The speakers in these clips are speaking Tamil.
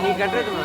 நீ கட்டுறதுமா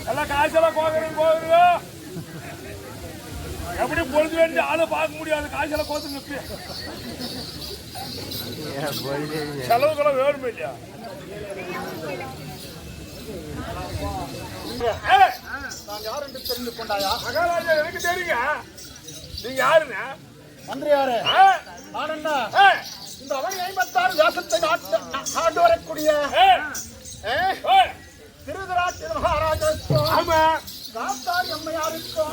எல்லாம் காய்ச்சலாம் கோகுறீங்க எப்படி பொழுது வேண்டி ஆளு பார்க்க முடியாது காய்ச்சலாம் கோத்துங்க செலவுகளை வேறுமே இல்லையா நான் யார் என்று தெரிந்து கொண்டாயா? மகாராஜா எனக்கு தெரியுங்க. நீங்க யாருங்க? மந்திரி யாரு? நான் என்ன இந்த அவன் 56 தேசத்தை ஆண்டு வரக்கூடிய திருதராட்டிர மகாராஜாவுக்கும் காத்தாரி அம்மையாருக்கும்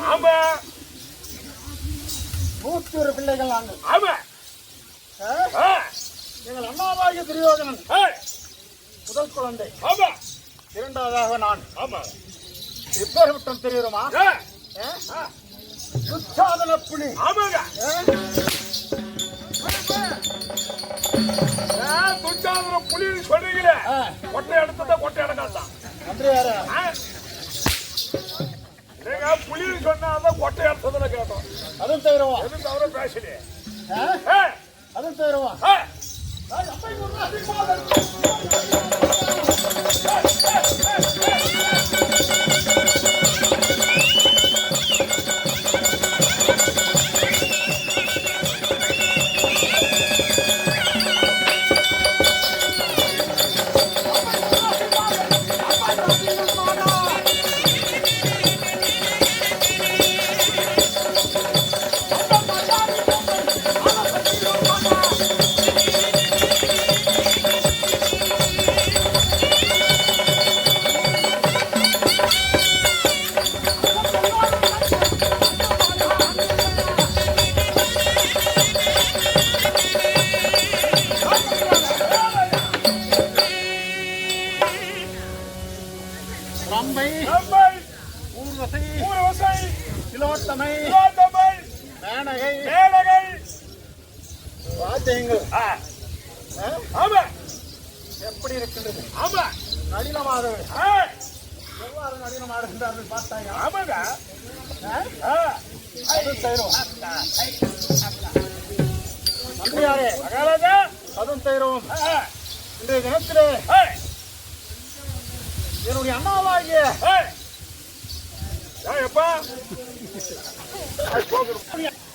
101 பிள்ளைகள் நாங்கள். எங்கள் அண்ணாவாகிய துரியோதனன் முதல் குழந்தை, இரண்டாவதாக நான். எப்பேற்பட்டம் தெரியுமா? துச்சாதன புலி. துச்சாதன புலி சொல்றீங்களே, கொட்டை எடுத்ததா கொட்டை எடுக்காதான் நீங்க புலி சொன்னாதான் கொட்டை எடுத்ததுல கேட்டோம். அதுவும் தவிரவா? எதுவும் தவிர பேசலையே. அதுவும் தவிரவா? எப்படி இருக்கின்றது? நடினமாக எவ்வாறு நடினமாடுகின்றார்கள் பார்த்தாங்க. மந்திரியாரே, அதுவும் செய்கிறோம். இன்றைய தினத்திலே என்னுடைய அண்ணாவாகிய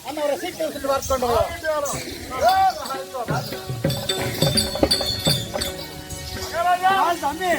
அண்ணாவரை சீக்கிரம் சென்று பார்க்கொண்டு தம்பி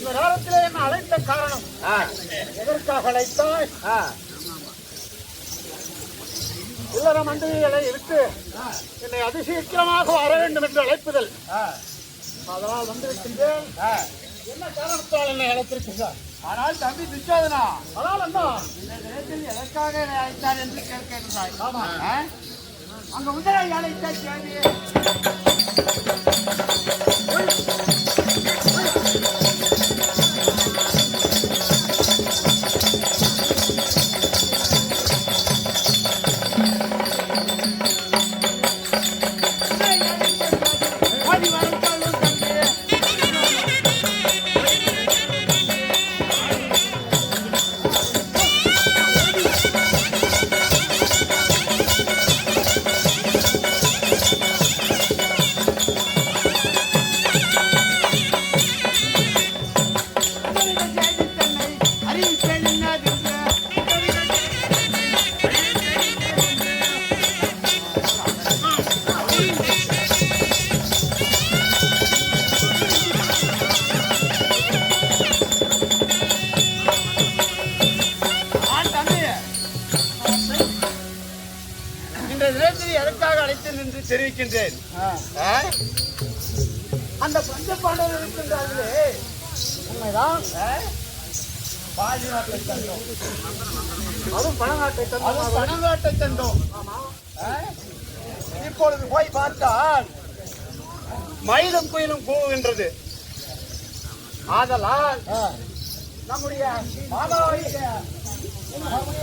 இந்த நேரத்திலே என்ன அழைத்த காரணம்? எதற்காக அழைத்தாய்? இல்லற மந்திரிகளை விட்டு என்னை அதிசீக்கிரமாக வர வேண்டும் என்று அழைப்புதல். அதனால் வந்திருக்கின்றேன். என்ன காரணத்தால் என்னை அழைத்திருக்கின்றார்? ஆனால் தம்பி துச்சாதனா, ஆனால் அண்ணா இந்த நேரத்தில் எதற்காக அழைத்தார் என்று கேட்கிறாய். அங்க முதலாளி அழைத்தார் கேள்வி. இருக்கின்றேன். அந்த பஞ்ச பாண்டவர்கள் இருக்கின்றார்களே உண்மைதான். பாதி நாட்டை தந்தோம், அதுவும் பணநாட்டை தந்தோம், பணநாட்டை தந்தோம். இப்பொழுது போய் பார்த்தால் மயிலும் குயிலும் கூவுகின்றது. ஆதலால் நம்முடைய மாதாவை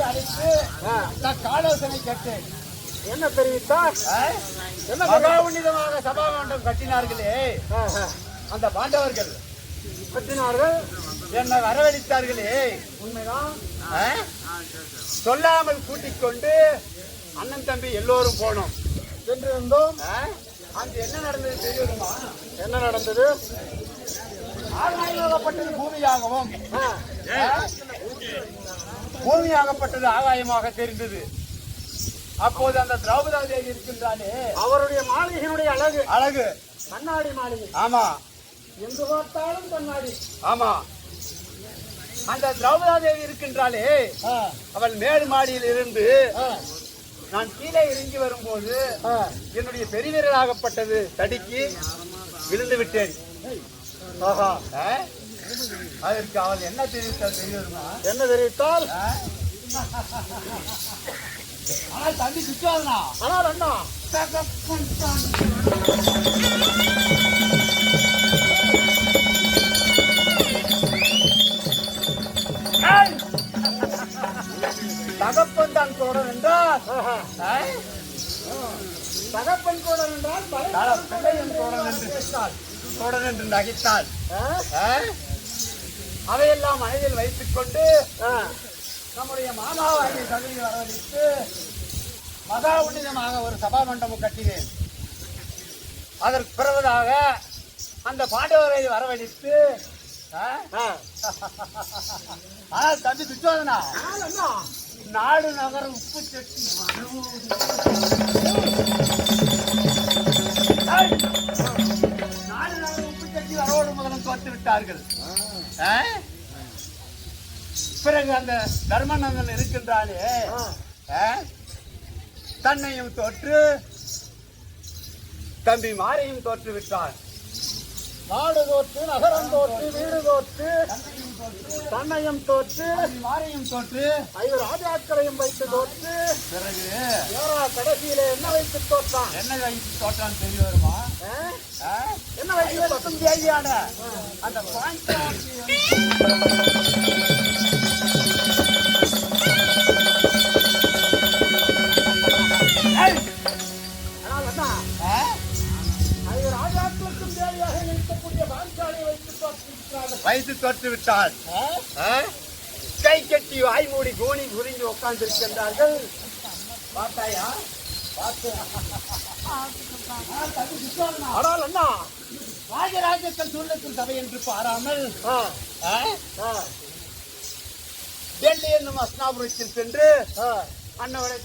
அழைத்து ஆலோசனை கேட்டேன். என்ன தெரிவித்தார்? மகா உன்னிதமாக சபா மண்டபம் கட்டினார்களே அந்த பாண்டவர்கள் கட்டினார்கள், என்னை வரவழைத்தார்களே உண்மைதான். சொல்லாமல் கூட்டிக் கொண்டு அண்ணன் தம்பி எல்லோரும் போனோம் சென்றிருந்தோம். அங்கு என்ன நடந்தது தெரியுமா? என்ன நடந்தது? ஆகாயமாகப்பட்டது பூமியாகவும் பூமியாகப்பட்டது ஆகாயமாக தெரிந்தது. அப்போது அந்த திரௌபதா தேவி இருக்கின்றாலே அவருடைய மாளிகையினுடைய அழகு அழகு கண்ணாடி மாளிகை. ஆமா, எங்கு பார்த்தாலும் கண்ணாடி. ஆமா, அந்த திரௌபதா தேவி இருக்கின்றாலே அவள் மேடு மாடியில் இருந்து நான் கீழே இறங்கி வரும்போது என்னுடைய பெருவிரலாகப்பட்டது தடுக்கி விழுந்து விட்டேன். அதற்கு அவள் என்ன தெரிவித்தால் தெரியுமா? என்ன தெரிவித்தால்? ஆனால் தம்பி சுற்றுவாதனா, ஆனால் அண்ணா தகப்பன் தான் தோழன் என்றால் தகப்பன் தோழன் என்றால் தோழன் என்று நகைத்தாள். அதையெல்லாம் மனதில் வைத்துக் கொண்டு நம்முடைய மாமாவாகிய தகுதியை வரவழைத்து மகா உன்னிதமாக ஒரு சபா மண்டபம் கட்டினேன். அதற்கு பிறகுதாக அந்த பாண்டவரை வரவழைத்து ஆனால் தம்பி துச்சோதனா நாடு நகர உப்பு சட்டி நாடு நகர உப்பு சட்டி வரவோடு முதலம் தோற்று விட்டார்கள். பிறகு அந்த தர்மநந்தன் இருக்கின்றானே தன்னையும் தோற்று தம்பி மாரையும் தோற்று விட்டான். நாடு தோற்று, நகரம் தோற்று, வீடு தோற்று, தன்னையும் தோற்று, மாரையும் தோற்று, 5 ராஜாக்களையும் வைத்து தோற்று. பிறகு கடைசியில என்ன வைத்து தோற்றான்? என்ன வைத்து தோற்றான் தெரிய வருமா? என்ன வைத்து தேவையான அந்த வைத்து தோற்று விட்டால் கை கட்டி வாய் மூடி கோணி குறிஞ்சி உட்கார்ந்திருக்கின்றார்கள். பார்த்தாயா? ஆனால் அண்ணா ராஜராஜத்தில் சூழத்தில் சபை என்று பாராமல் டெல்லி என்னும் அஸ்னாபுரத்தில் சென்று அண்ணவரை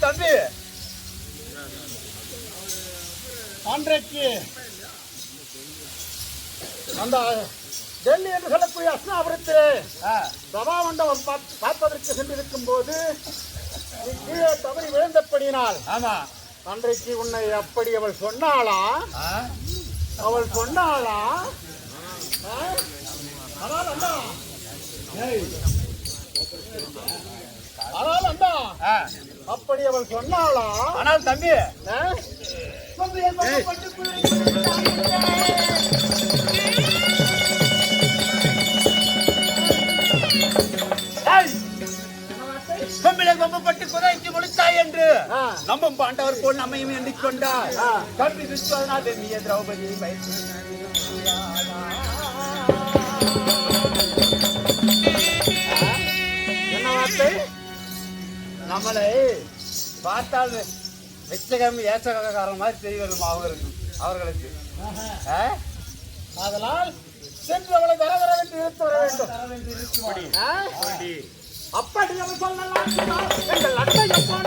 தம்பி அன்றைக்கு அந்த டெல்லி என்று சொல்லக்கூடிய அஸ்னாபுரத்திலே சபா மண்டபம் பார்ப்பதற்கு சென்றிருக்கும் போது கீழே தவறி விழுந்தபடியினால் ஆமா அன்றைக்கு உன்னை அப்படி அவள் சொன்னாளா? அவள் சொன்னாளா? ஆனால் அண்ணா அப்படி அவள் சொன்னாளா? ஆனால் தம்பி கொம்பப்பட்டு குறைக்கு முடித்தாய் என்று நம்பும் பாண்டவர் போல் நம்மையும் எண்ணிக்கொண்டார். தம்பி விஸ்வநாத தேவிய திரௌபதியை வைத்து என்ன வார்த்தை? நம்மளை பார்த்தால் வெச்சகம் ஏச்சகாரன் மாதிரி தெரிய வரும் அவர்களுக்கு. அதனால் சென்று அவளை வரவரென்று இழுத்து வர வேண்டும். அப்படி அவள் சொல்லலாம் எங்கள் அட்டையப்பான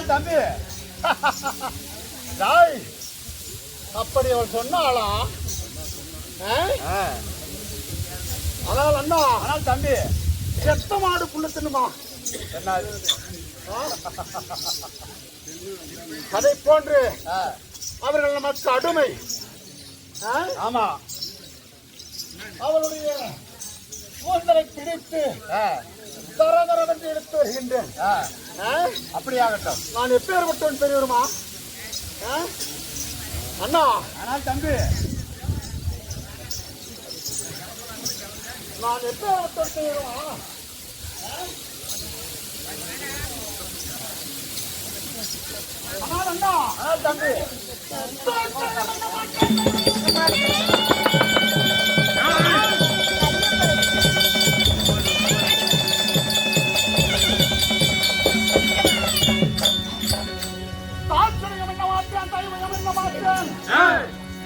ஆனால் தம்பி டாய், அப்படி அவள் சொன்னாலாம். ஆனால் அண்ணா, ஆனால் தம்பி செத்த மாடு புல்லு தின்னுமா? அதை போன்று அவர்கள் நமக்கு அடிமை. ஆமா, அவளுடைய கூந்தலை பிடித்து தரதரவென்று எடுத்து வருகின்றேன். அப்படியாகட்டும். நான் எப்பேற்பட்டவன் பெரியவருமா? அண்ணா, ஆனால் தம்பி நான் எப்பேற்பட்டவன் பெரியவருமா? ஆனால் அண்ணா, ஆனால் தம்பி தாட்சணியம் என்ன மாற்றேன், தைவயம் என்ன மாற்றேன்,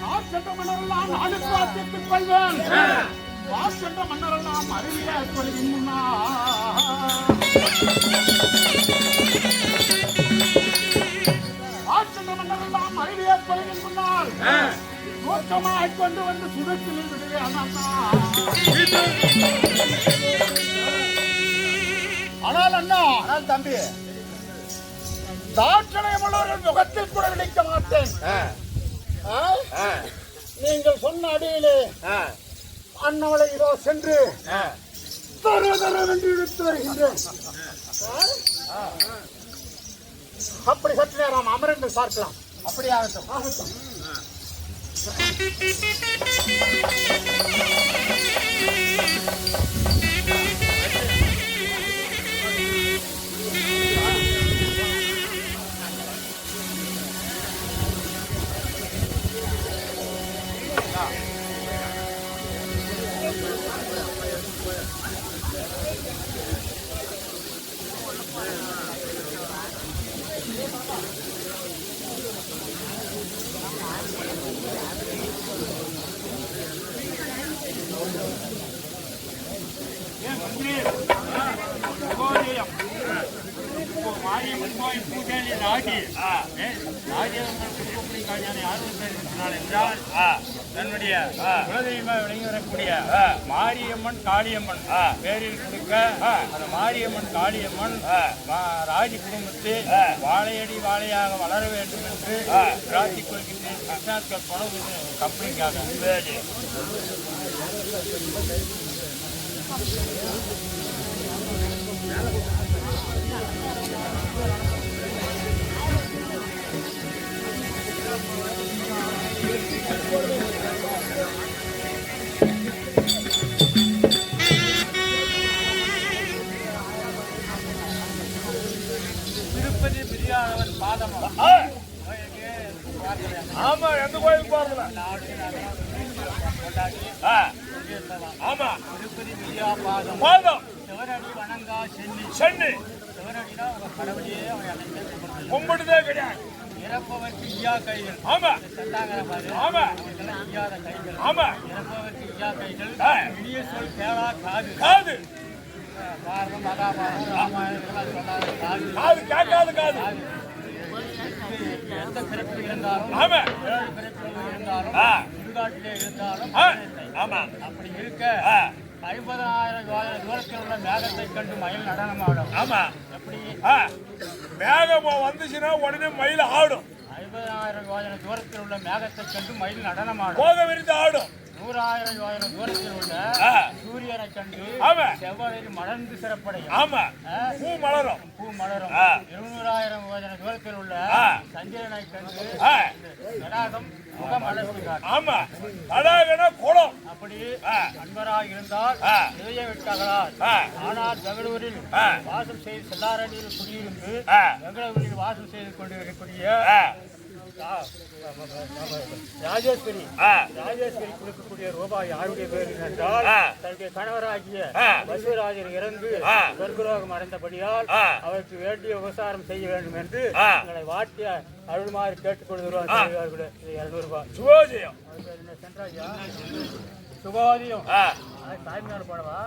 நான் சென்ற மன்னரெல்லாம் நாடுக்கு வாசித்துக் கொள்வேன். நான் சென்ற மன்னரெல்லாம் அறிவிய கொள்கின் முன்னால் நோக்கமாய் கொண்டு வந்து சுடத்தில் ஆனால் அண்ணா, ஆனால் தம்பி தாட்சணையம் உள்ளவர்கள் முகத்தில் கூட விழிக்க மாட்டேன். நீங்கள் சொன்ன அடியிலே அண்ணவளை இதோ சென்று தரதரவென்று இழுத்து வருகின்றேன். அப்படி சற்று நேரம் அமரங்கள் பார்க்கலாம். அப்படியாகட்டும். ஆகட்டும். மாரியம்மன் கோயில் பூஜையில் ராஜி என்றால் தன்னுடைய குலதெய்வமாக விளங்கி வரக்கூடிய மாரியம்மன் காளியம்மன் பேரில் கொடுக்க அந்த மாரியம்மன் காளியம்மன் ராஜி குடும்பத்தை வாழையடி வாழையாக வளர வேண்டும் என்று பிரார்த்திக் கொள்கின்றேன். கிருஷ்ணாஸ்கர் பணம் கம்பெனிக்காக திருப்பதி பிரியாதவன் பாதம். ஆமா, எந்த கோயிலுக்கு போறதுல? ஆமா, திருப்பதி பிரியா பாதம் பாதம் சிவனடி வணங்கா சென்னி. சென்னி சிவனடினா கடவுளையே அவன் கும்பிடுதே கிடையாது. இறப்பவர்க்கு ஈயா கைகள். ஆமா, சந்தாங்கர பாரு. ஆமா, ஈயாத கைகள். ஆமா, இறப்பவர்க்கு ஈயா கைகள். இனிய சொல் கேளா காது. காது பாரதம் மகாபாரதம் ராமாயணம் சொல்லாத காது. காது கேட்காது. காது எந்த பிறப்பில் இருந்தாலும் ஆமா, ஏழு பிறப்பில் இருந்தாலும் சுடுகாட்டிலே இருந்தாலும் ஆமா. அப்படி இருக்க 50,000 தூரத்தில் உள்ள மேகத்தை கண்டு மயில் நடனமாடும். ஆமா, எப்படி மேகம் வந்துச்சுன்னா உடனே மயில் ஆடும். 50,000 தூரத்தில் உள்ள மேகத்தை கண்டு மயில் நடனமாடும். போக விரித்து ஆடும். 100,000 தூரத்தில் உள்ள சூரியனை கண்டு செவ்வாயில் மலர்ந்து சிறப்படையும். ஆமா, பூ மலரும். பூ மலரும். 200,000 தூரத்தில் உள்ள சந்திரனை கண்டு தடாகம் முகம் அலசி காட்டும். ஆமா, தடாகனா குளம். அப்படி அன்பராக இருந்தால் இதய விட்டார்களால். ஆனால் பெங்களூரில் வாசம் செய்து செல்லாரணியில் குடியிருந்து பெங்களூரில் வாசம் செய்து கொண்டிருக்கக்கூடிய ராஜேஸ்வரி கொடுக்கக்கூடிய ரூபாய் யாருடைய பேர் என்றால் தன்னுடைய கணவராகிய பசுராஜர் இறந்து சொர்க்கலோகம் அடைந்தபடியால் அவருக்கு வேண்டிய உபசாரம் செய்ய வேண்டும் என்று எங்களை வாட்டிய அருள்மாறு கேட்டுக்கொள்கிறோம். 200 ரூபாய் சுபோதயம். சென்றாயா சுபோதயம் தாய்மையார் போடவா?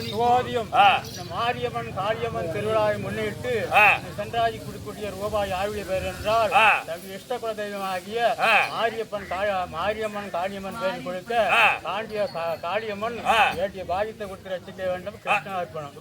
சுவாதியம் இந்த மாரியம்மன் காளியம்மன் திருவிழாவை முன்னிட்டு சென்றாஜி குடிக்கூடிய ரூபாய் யாருடைய பேர் என்றால் தனது இஷ்ட குல தெய்வமாகிய மாரியம்மன் காளியம்மன் பேர் கொடுத்த காளியம்மன் வேண்டிய பாதித்தை கொடுத்து ரசிக்க வேண்டும். கிருஷ்ண அர்ப்பணம்.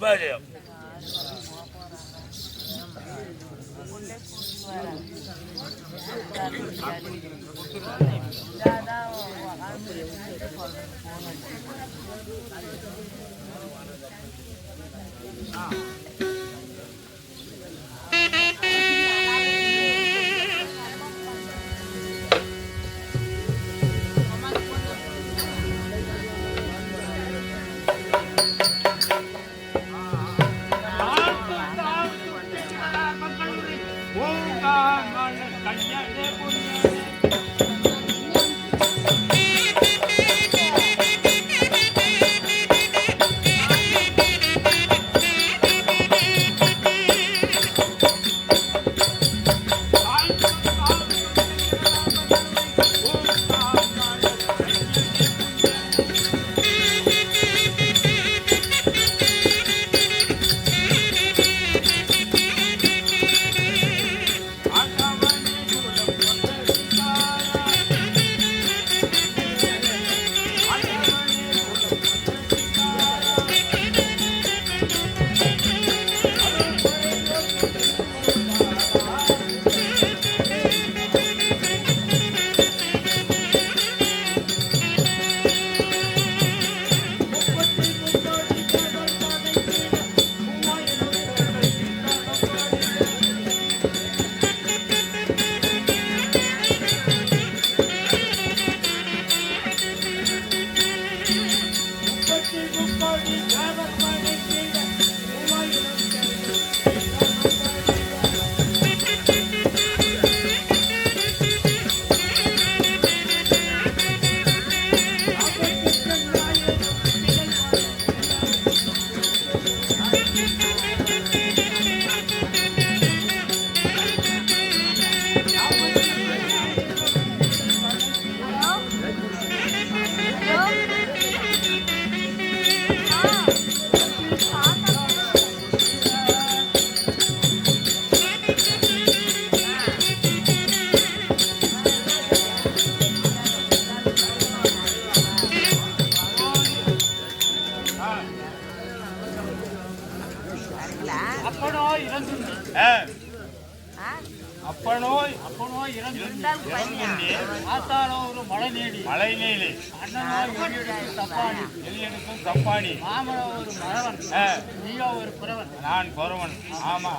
நான் குறவன். ஆமா,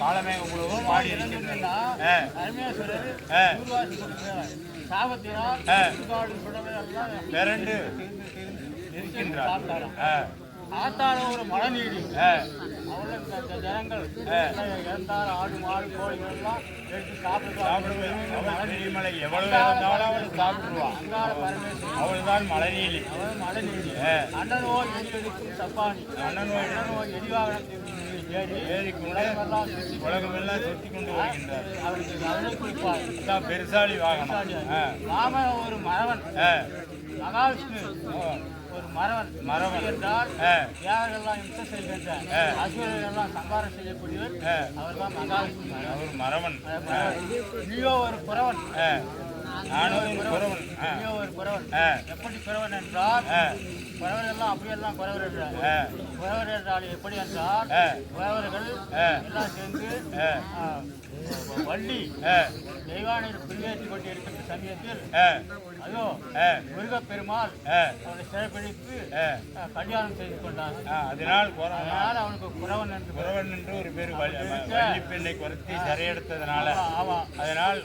காலமேக குழுவும் பாடி பிறண்டு இருக்கின்றார். ஆத்தார ஒரு மழை நீடி ஜனங்கள் இறந்தார் ஆடு மாடு கோழிகள் எல்லாம் எடுத்து சாப்பிடுவாள். எவ்வளவு இருந்தாலும் அவள் சாப்பிடுவான். அவள்தான் மழை நீலி. மழை நீடி அண்ணனோய் எதிர்க்கும் தப்பானி அண்ணனோய் எரிவாகனத்தில் உலகமெல்லாம் சுத்தி கொண்டு வருகின்றார். அவருக்கு அதனை குறிப்பார் பெருசாலி வாகனம். ராம ஒரு மரவன் மகாவிஷ்ணு ஒரு மரவன் என்றால் யாரெல்லாம் யுத்தம் செய்கின்ற அசுரர்கள் எல்லாம் சங்காரம் செய்யக்கூடியவர் அவர்தான் மகாவிஷ்ணு. அவர் மரவன். நீயோ ஒரு புறவன். ஒரு புறவன் எப்படி புறவன் என்றால் புறவர் எல்லாம் அப்படியெல்லாம் புறவர் என்றார். புறவர் என்றால் எப்படி என்றால் புறவர்கள் எல்லாம் சேர்ந்து வள்ளி தெய்வானையில் பிரிவேற்றி கொண்டு இருக்கின்ற சமயத்தில் அதோ முருகப்பெருமாள் அவனை சிறைப்பிடித்து கல்யாணம் செய்து கொண்டான். அதனால் அவனுக்கு புறவன் என்று ஒரு பேர். வள்ளி பெண்ணை குறைத்தி சிறையெடுத்ததுனால அதனால்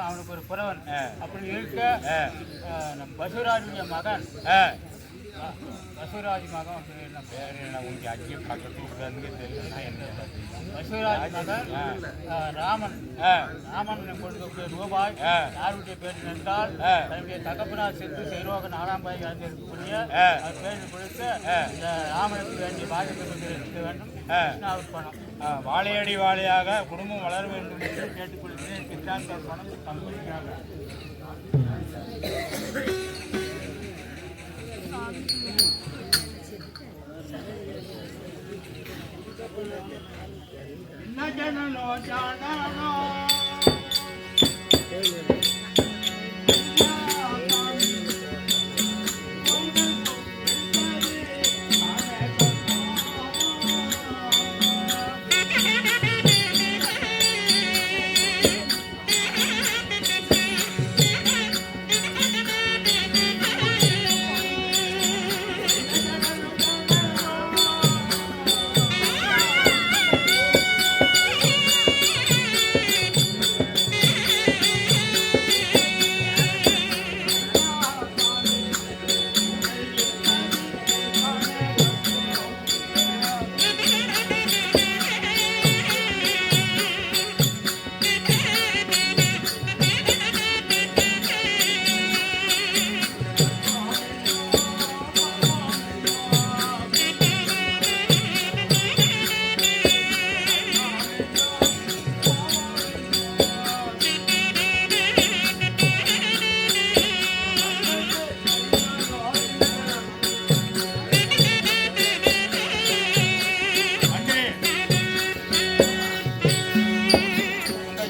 அவனுக்கு ஒரு புறவன். அப்படி இருக்க பசுராஜுடைய மகன் பசுராஜ் மகன் என்ன பேர்? உனக்கு அங்கே பக்கத்து தெரியல. பசுராஜ் மகன் ராமன். ராமன் கொடுக்கக்கூடிய ரூபாய் யாருடைய பேர் என்றால் தன்னுடைய தகப்பனார் சென்று செய்ரோக 4ஆம் பாய் இருக்கக்கூடிய அவர் பேர் கொடுத்து இந்த ராமனுக்கு வேண்டிய பாதிப்பை கொண்டு இருக்க வேண்டும். கிருஷ்ணார்ப்பணம். வாழையடி வாழையாக குடும்பம் வளர வேண்டும் என்று கேட்டுக்கொள்கிறேன். கிருஷ்ணார்ப்பணம் பங்களிக்கிறார்கள். ஜனனோ ஜானனோ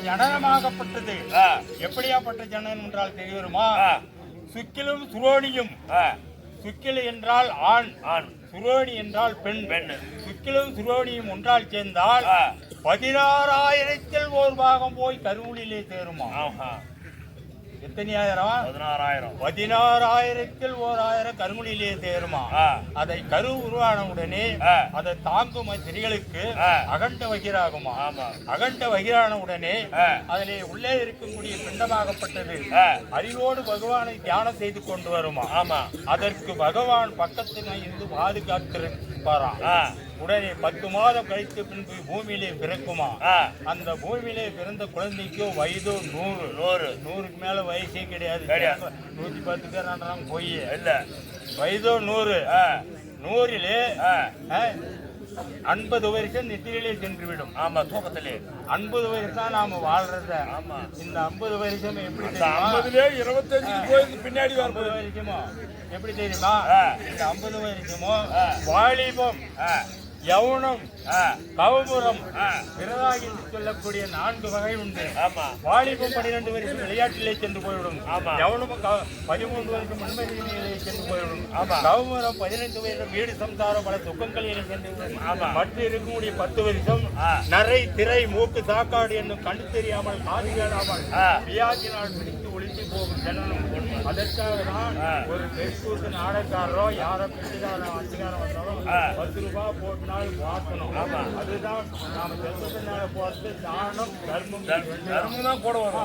ஜனனமாகப்பட்டது எப்படியாப்பட்ட ஜனனம் என்றால் தெரியுமா? சுக்கிலும் சுரோணியும். சுக்கில் என்றால் ஆண், ஆண். சுரோணி என்றால் பெண், பெண். சுக்கிலும் சுரோணியும் ஒன்றால் சேர்ந்தால் 16,000 ஒரு பாகம் போய் கருவுளிலே சேருமா? எத்தனையாயிரம்? 16,000. 16,000 1000 கருமுடியிலே சேருமா? அதை கரு உருவான உடனே அதை தாங்கும் ஸ்திரீகளுக்கு அகண்ட வகிராகுமா? அகண்ட வகிரான உடனே அதிலே உள்ளே இருக்கக்கூடிய பிண்டமாகப்பட்டது அறிவோடு பகவானை தியானம் செய்து கொண்டு வருமா? அதற்கு பகவான் பக்கத்தில் இருந்து பாதுகாத்திருப்பாராம். உடனே 10 மாதம் கழித்து பின்பு பூமியிலே பிறக்குமா? அந்த பூமியிலே பிறந்த குழந்தைக்கு வயதோ 100. 100க்கு மேல வயசே கிடையாது. 110 பேர் போய் இல்ல, வயதோ 100. 100லே 50 வருஷம் நித்திரையிலே சென்றுவிடும். தூக்கத்திலே 50 வருஷம் தான் நாம வாழ்றத. இந்த 50 வருஷம் எப்படி? 50லே 25 பின்னாடி 50 வருஷமோ எப்படி தெரியுமா? இந்த 50 வருஷமோ வாலிபம், யௌனம், கௌமுரம், விரதாகி என்று சொல்லக்கூடிய 4 வகை உண்டு. வாலிபம் 12 வருஷம் விளையாட்டிலே சென்று போய்விடும். யௌனம் 13 வருஷம் மண்மதியிலே சென்று போய்விடும். கௌமுரம் 15 வருஷம் வீடு சம்சாரம் பல துக்கங்களிலே சென்று விடும். மற்ற இருக்கக்கூடிய 10 வருஷம் நரை, திரை, மூக்கு, சாக்காடு என்னும் கண்டு தெரியாமல் காது கேளாமல் வியாதினால் பிடித்து ஒழித்து போகும் ஜனனம். அதற்காக தான் ஒரு தெற்கூட்டு நாடகாரோ யாரோ பிடிக்காரோ அச்சுக்காரோ வந்தாலும் 10 ரூபாய் போட்டினால் வாசனம். அதுதான் நாம செல்வத்தினால போறது தானம், தர்மம். தர்மம் தான் போடுவோம்.